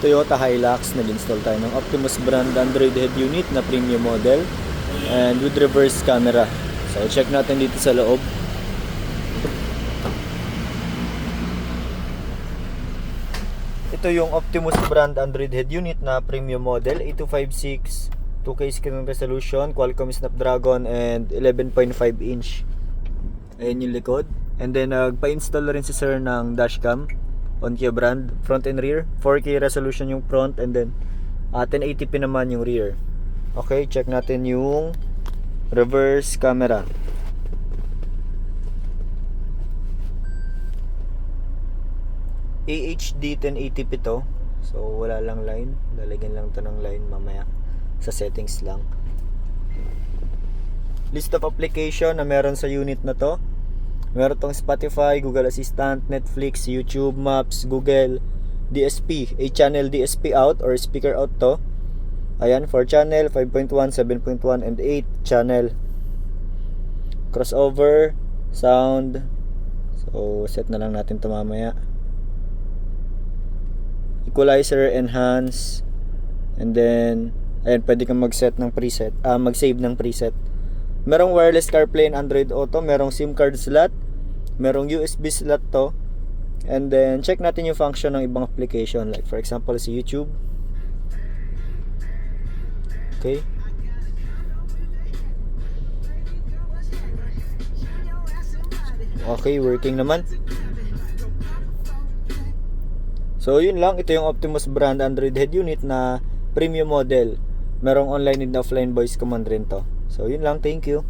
Toyota Hilux, nag-install tayo ng Optimus brand Android head unit na premium model and with reverse camera. So check natin dito sa loob. Ito yung Optimus brand Android head unit na premium model, 8256, 2K screen resolution, Qualcomm Snapdragon and 11.5 inch. Ayan yung likod. And then nagpa-install rin si sir ng dashcam, Onkyo brand, front and rear, 4K resolution yung front and then 1080p naman yung rear. Okay, check natin yung reverse camera. AHD 1080p to. So wala lang line, lalagyan lang to ng line mamaya sa settings lang. List of application na meron sa unit na to. Meron tong Spotify, Google Assistant, Netflix, YouTube, Maps, Google, DSP, 8 channel DSP out or speaker out to. Ayan, 4 channel, 5.1, 7.1 and 8 channel. Crossover, sound. So set na lang natin to mamaya. Equalizer, enhance, and then ayan, pwede kang mag-set ng preset, mag-save ng preset. Merong wireless CarPlay and Android Auto, merong SIM card slot, merong USB slot to. And then check natin yung function ng ibang application, like for example si YouTube. Okay. Okay, working naman. So yun lang, ito yung Optimus brand Android head unit na premium model. Merong online and offline voice command rin to. So yun lang, thank you.